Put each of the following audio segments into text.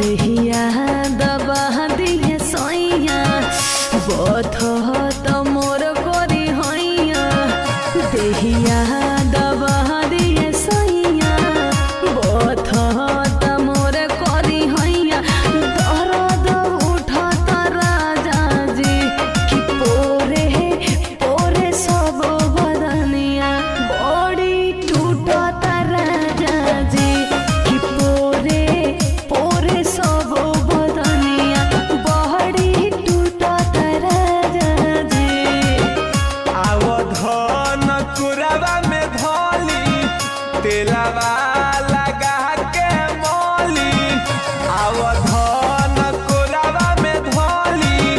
देहिया दबा दिए सैया बथ त मोर करी हैया देहिया दबा दिए सैया बथ त मोर करी हैया दर्द उठत राजा जी कि पोरे पोरे सब बदनिया बड़ी टूटत राजा जी कि पोरे पोरे सब बदनिया बड़ी टूटत राजा जी। आवधन कुरावा में धोली तेलावा लगा के मोली आवधन कुरावा में धोली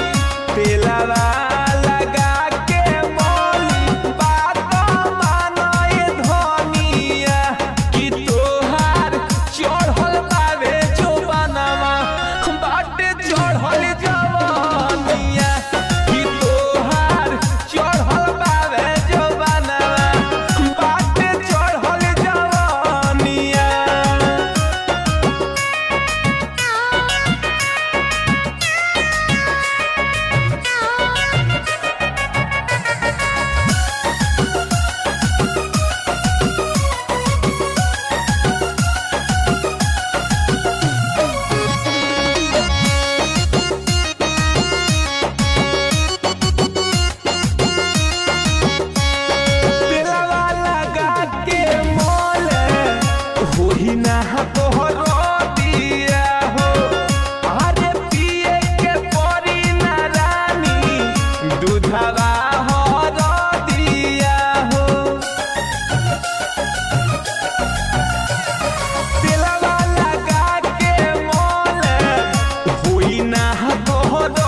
तेलावा लगा के मोली बात मानो ये धनिया कि तोहार चढ़ल बावे जो बनवा बाटे चढ़ल जवनिया कि तोहार चढ़ल बावे जो बनवा बाटे चढ़ल जवनिया। तेलवा लगा के मोले होही ना तोहर दिया हो अरे पिए के परी ना रानी दूधवा हर दिया हो तेलवा लगा के मोले होई ना तोहर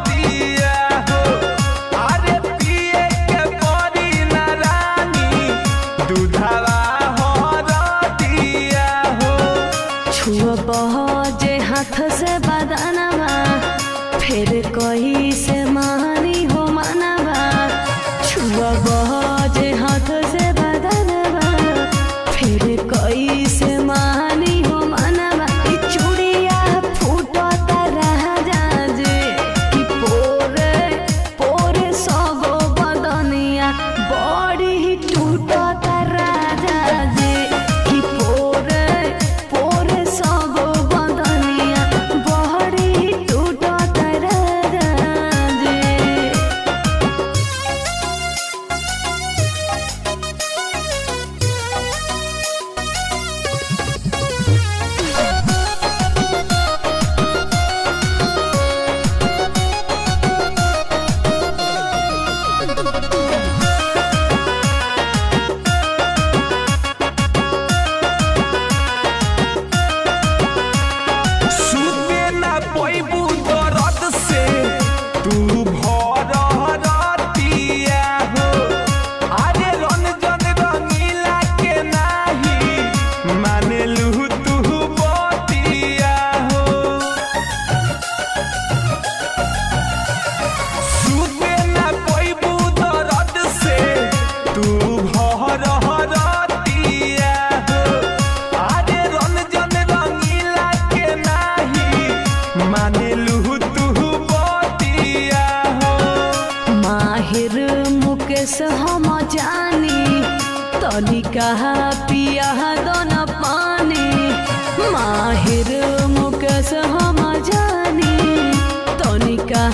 दिया हो अरे पिए के परी ना रानी दूधवा हर दिया हो। छुअब जे हाथ से बदनवा फिर कही से मानी हो मनवा छुअब जे हाथ से बदनवा फिर कही से मानी हो मनवा ई चूड़िया फूटत राजा जी कि पोरे पोरे सब बदनिया बड़ी टूटत राजा जी कि पोरे पोरे सब बदनिया बड़ी टूटत राजा जी। सुते ना पैबू दर्द से तू भर रतिया हो अरे रंजन रंगीला के नाही मानेलू तू बतिया हो सुते ना पैबू दर्द से तू भर रतिया हो अरे रंजन रंगीला के नाही मानेलू तू बतिया हो। माहिर मुकेश हम जानी तनिका पिया दन पानी माहिर मुकेश हम जानी तनिका